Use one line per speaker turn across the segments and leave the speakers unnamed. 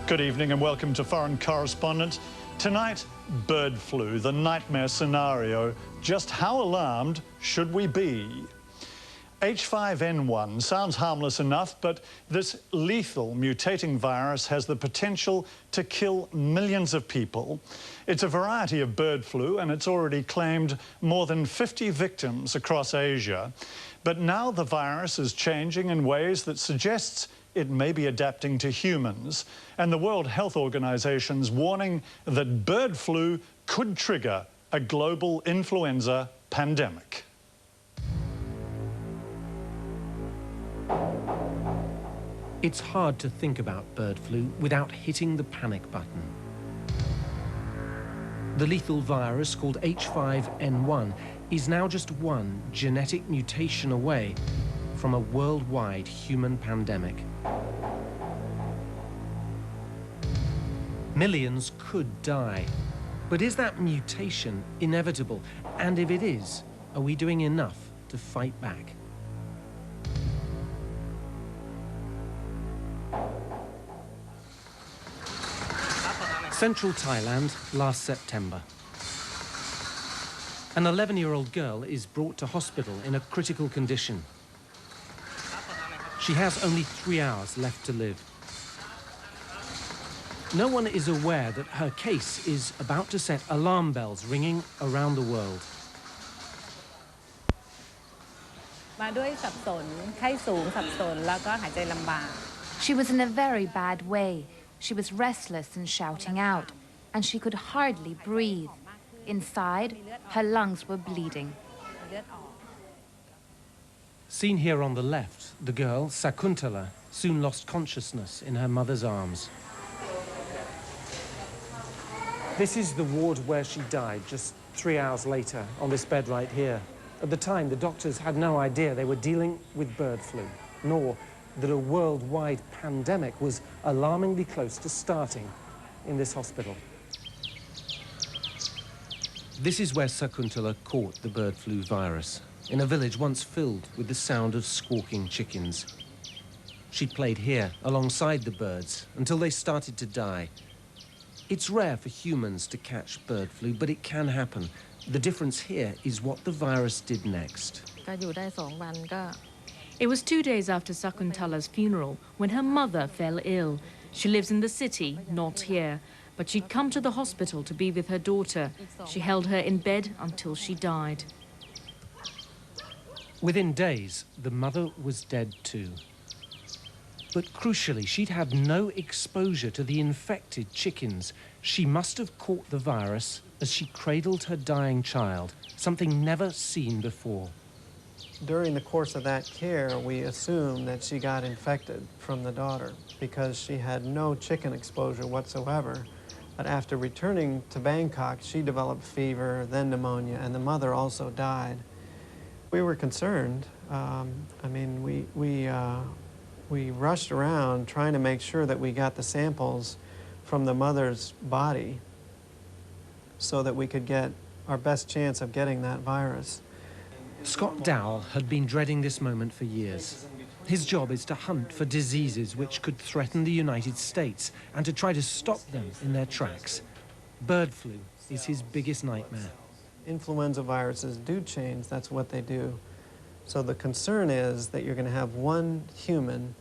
Good evening and welcome to Foreign Correspondent. Tonight, bird flu, the nightmare scenario. Just how alarmed should we be? H5n1 sounds harmless enough, but this lethal mutating virus has the potential to kill millions of people. It's a variety of bird flu, and it's already claimed more than 50 victims across Asia. But now the virus is changing in ways that suggests it may be adapting to humans. And the World Health Organization's warning that bird flu could trigger a global influenza pandemic.
It's hard to think about bird flu without hitting the panic button. The lethal virus called H5n1 is now just one genetic mutation away from a worldwide human pandemic. Millions could die. But is that mutation inevitable? And if it is, are we doing enough to fight back? Central Thailand, last September. An 11-year-old girl is brought to hospital in a critical condition. She has only 3 hours left to live. No one is aware that her case is about to set alarm bells ringing around the world.
She was in a very bad way. She was restless and shouting out, and she could hardly breathe. Inside, her lungs were bleeding.
Seen here on the left, the girl, Sakuntala, soon lost consciousness in her mother's arms. This is the ward where she died just 3 hours later, on this bed right here. At the time, the doctors had no idea they were dealing with bird flu, nor that a worldwide pandemic was alarmingly close to starting in this hospital. This is where Sakuntala caught the bird flu virus, in a village once filled with the sound of squawking chickens. She played here alongside the birds until they started to die. It's rare for humans to catch bird flu, but it can happen. The difference here is what the virus did next.
It was 2 days after Sakuntala's funeral when her mother fell ill. She lives in the city, not here, but she'd come to the hospital to be with her daughter. She held her in bed until she died.
Within days, the mother was dead too. But crucially, she'd had no exposure to the infected chickens. She must have caught the virus as she cradled her dying child, something never seen before.
During the course of that care, we assumed that she got infected from the daughter because she had no chicken exposure whatsoever. But after returning to Bangkok, she developed fever, then pneumonia, and the mother also died. We were concerned. We rushed around trying to make sure that we got the samples from the mother's body so that we could get our best chance of getting that virus.
Scott Dowell had been dreading this moment for years. His job is to hunt for diseases which could threaten the United States and to try to stop them in their tracks. Bird flu is his biggest nightmare. Influenza viruses do change, that's what they do. So the concern is that you're going to have one human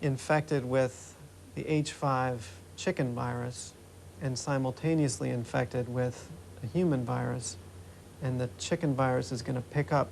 infected with the H5 chicken virus and simultaneously infected with a human virus. And the chicken virus is going to pick up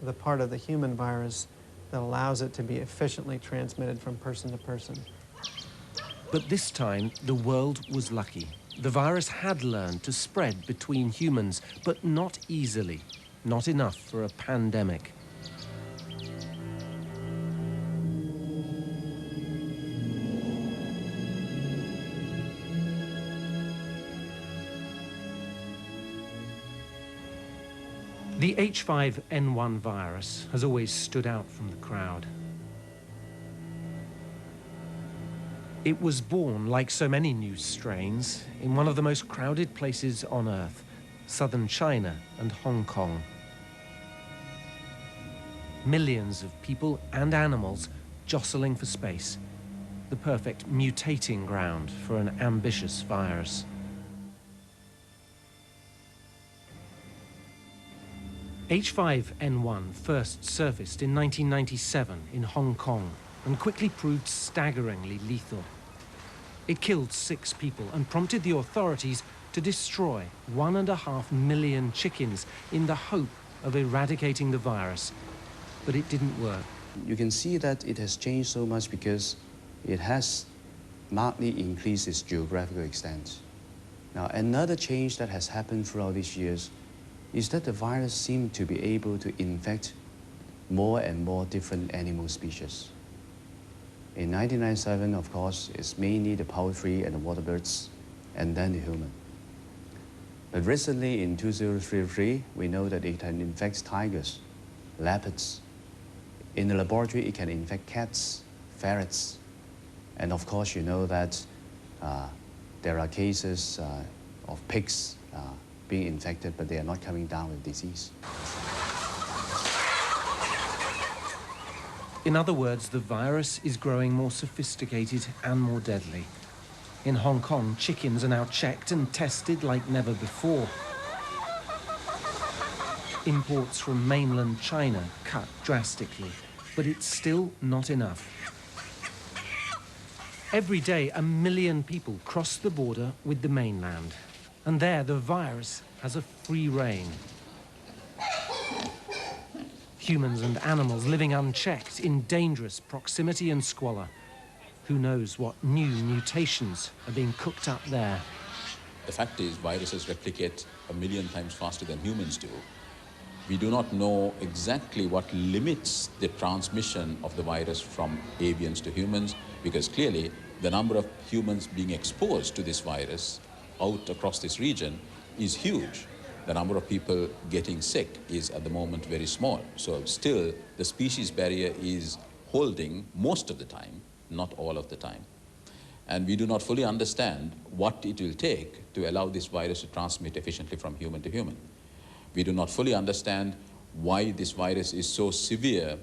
the part of the human virus that allows it to be efficiently transmitted from person to person. But this time, the world was lucky. The virus had learned to spread between humans, but not easily, not enough for a pandemic. The H5n1 virus has always stood out from the crowd. It was born, like so many new strains, in one of the most crowded places on Earth, southern China and Hong Kong. Millions of people and animals jostling for space. the perfect mutating ground for an ambitious virus. H5n1 first surfaced in 1997 in Hong Kong and quickly proved staggeringly lethal. It killed 6 people and prompted the authorities to destroy 1.5 million chickens in the hope of eradicating the virus. But it didn't work.
You can see that it has changed so much because it has markedly increased its geographical extent. Now, another change that has happened throughout these years is that the virus seemed to be able to infect more and more different animal species. In 1997, of course, it's mainly the poultry and the water birds, and then the human. But recently, in 2003, we know that it can infect tigers, leopards. In the laboratory, it can infect cats, ferrets, and of course, you know that there are cases of pigs being infected, but they are not coming down with disease.
In other words, the virus is growing more sophisticated and more deadly. In Hong Kong, chickens are now checked and tested like never before. Imports from mainland China cut drastically, but it's still not enough. Every day, 1 million people cross the border with the mainland, and there the virus has a free rein. Humans and animals living unchecked in dangerous proximity and squalor. Who knows what new mutations are being cooked up there?
The fact is, viruses replicate 1 million times faster than humans do. We do not know exactly what limits the transmission of the virus from avians to humans, because clearly the number of humans being exposed to this virus out across this region is huge. The number of people getting sick is at the moment very small. So still, the species barrier is holding most of the time, not all of the time. And we do not fully understand what it will take to allow this virus to transmit efficiently from human to human. We do not fully understand why this virus is so severe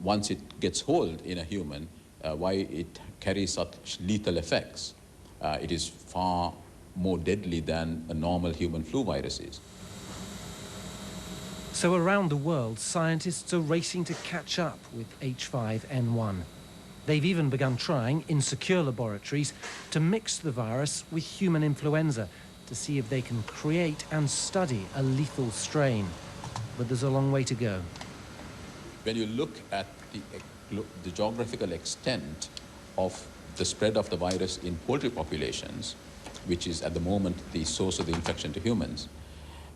once it gets hold in a human, why it carries such lethal effects. It is far more deadly than a normal human flu virus is.
So around the world, scientists are racing to catch up with H5n1. They've even begun trying, in secure laboratories, to mix the virus with human influenza to see if they can create and study a lethal strain. But there's a long way to go.
When you look at the geographical extent of the spread of the virus in poultry populations, which is at the moment the source of the infection to humans,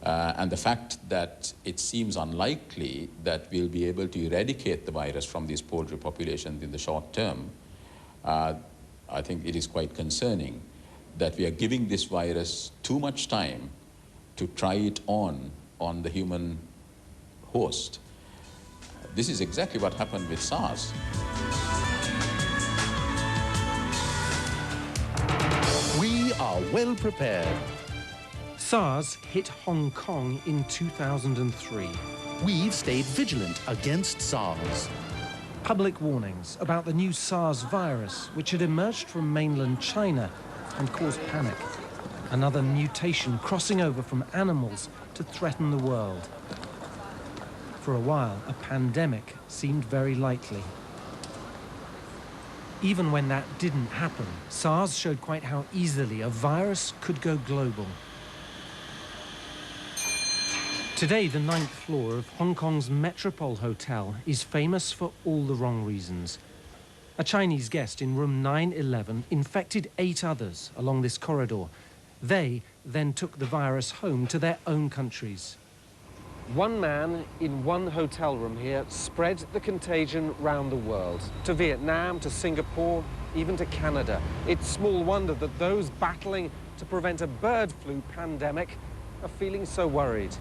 and the fact that it seems unlikely that we'll be able to eradicate the virus from these poultry populations in the short term, I think it is quite concerning that we are giving this virus too much time to try it on the human host. This is exactly what happened with SARS.
We are well prepared.
SARS hit Hong Kong in 2003.
We've stayed vigilant against SARS.
Public warnings about the new SARS virus, which had emerged from mainland China and caused panic. Another mutation crossing over from animals to threaten the world. For a while, a pandemic seemed very likely. Even when that didn't happen, SARS showed quite how easily a virus could go global. Today, the 9th floor of Hong Kong's Metropole Hotel is famous for all the wrong reasons. A Chinese guest in room 911 infected 8 others along this corridor. They then took the virus home to their own countries. One man in one hotel room here spread the contagion round the world, to Vietnam, to Singapore, even to Canada. It's small wonder that those battling to prevent a bird flu pandemic are feeling so worried.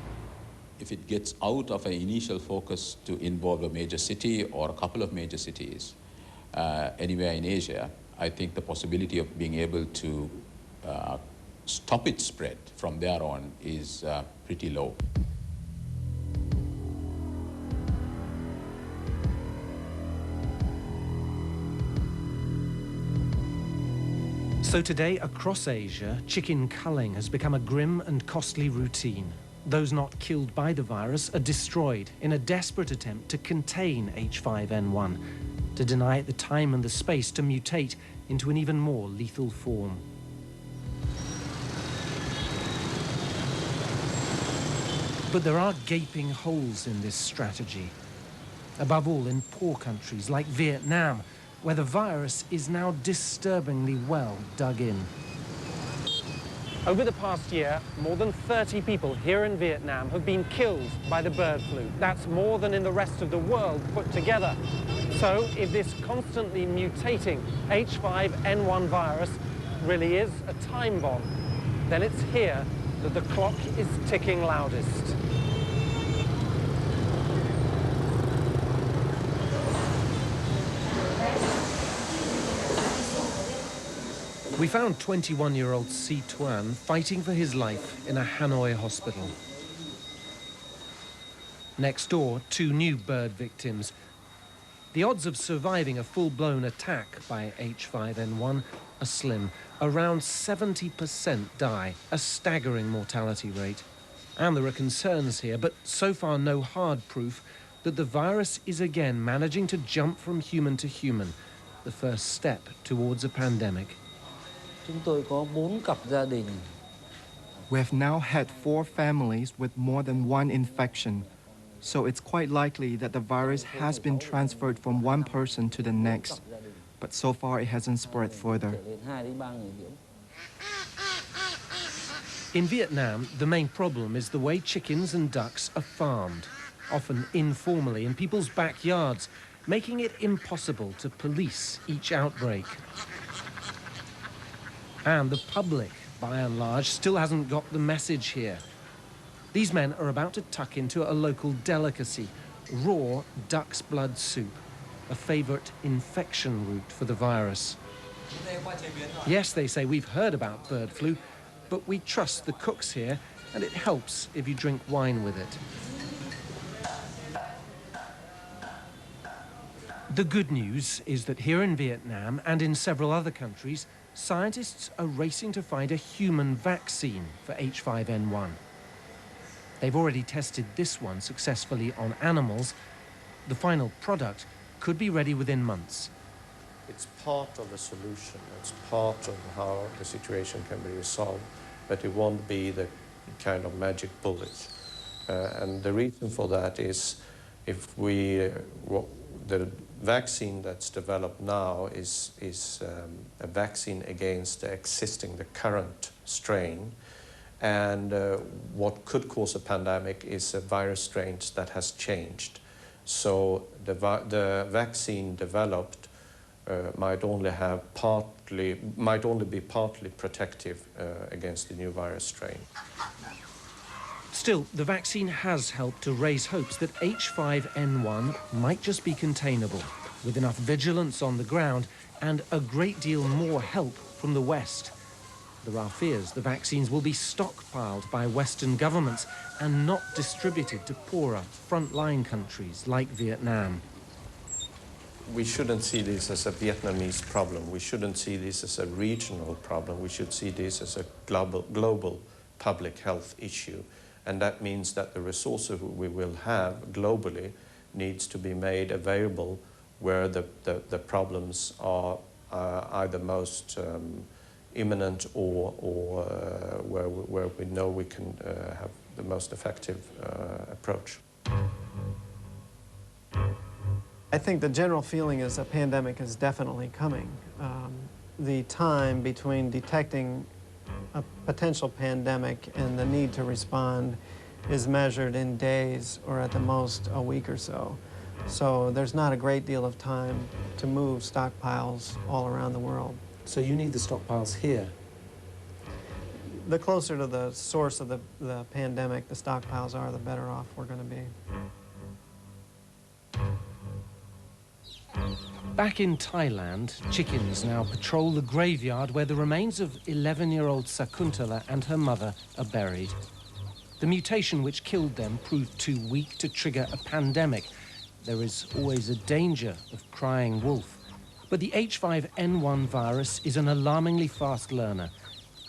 If it gets out of an initial focus to involve a major city or a couple of major cities anywhere in Asia, I think the possibility of being able to stop its spread from there on is pretty low.
So today, across Asia, chicken culling has become a grim and costly routine. Those not killed by the virus are destroyed in a desperate attempt to contain H5n1, to deny it the time and the space to mutate into an even more lethal form. But there are gaping holes in this strategy. Above all, in poor countries like Vietnam, where the virus is now disturbingly well dug in. Over the past year, more than 30 people here in Vietnam have been killed by the bird flu. That's more than in the rest of the world put together. So if this constantly mutating H5n1 virus really is a time bomb, then it's here that the clock is ticking loudest. We found 21-year-old H5n1 fighting for his life in a Hanoi hospital. Next door, 2 new bird victims. The odds of surviving a full-blown attack by H5n1 are slim. Around 70% die, a staggering mortality rate. And there are concerns here, but so far no hard proof that the virus is again managing to jump from human to human, the first step towards a pandemic.
We have now had 4 families with more than 1 infection, so it's quite likely that the virus has been transferred from one person to the next, but so far it hasn't spread further.
In Vietnam, the main problem is the way chickens and ducks are farmed, often informally in people's backyards, making it impossible to police each outbreak. And the public, by and large, still hasn't got the message here. These men are about to tuck into a local delicacy, raw duck's blood soup, a favorite infection route for the virus. Yes, they say, we've heard about bird flu, but we trust the cooks here, and it helps if you drink wine with it. The good news is that here in Vietnam and in several other countries, scientists are racing to find a human vaccine for H5n1. They've already tested this one successfully on animals. The final product could be ready within months.
It's part of the solution, it's part of how the situation can be resolved, but it won't be the kind of magic bullet. And the reason for that is if the vaccine that's developed now is a vaccine against the current strain, and what could cause a pandemic is a virus strain that has changed. So the vaccine developed might only be partly protective against the new virus strain.
Still, the vaccine has helped to raise hopes that H5n1 might just be containable, with enough vigilance on the ground and a great deal more help from the West. There are fears the vaccines will be stockpiled by Western governments and not distributed to poorer, frontline countries like Vietnam.
We shouldn't see this as a Vietnamese problem. We shouldn't see this as a regional problem. We should see this as a global public health issue. And that means that the resources we will have globally needs to be made available where the problems are either most imminent or where we know we can have the most effective approach.
I think the general feeling is a pandemic is definitely coming. The time between detecting a potential pandemic and the need to respond is measured in days or at the most a week or so. So there's not a great deal of time to move stockpiles all around the world.
So you need the stockpiles here?
The closer to the source of the pandemic the stockpiles are, the better off we're going to be.
Back in Thailand, chickens now patrol the graveyard where the remains of 11-year-old Sakuntala and her mother are buried. The mutation which killed them proved too weak to trigger a pandemic. There is always a danger of crying wolf But the H5n1 virus is an alarmingly fast learner,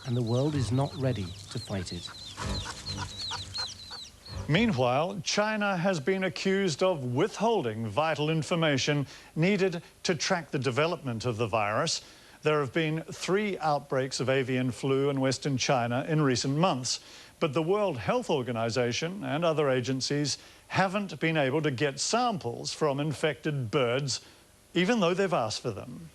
and the world is not ready to fight it.
Meanwhile, China has been accused of withholding vital information needed to track the development of the virus. There have been 3 outbreaks of avian flu in Western China in recent months, but the World Health Organization and other agencies haven't been able to get samples from infected birds, even though they've asked for them.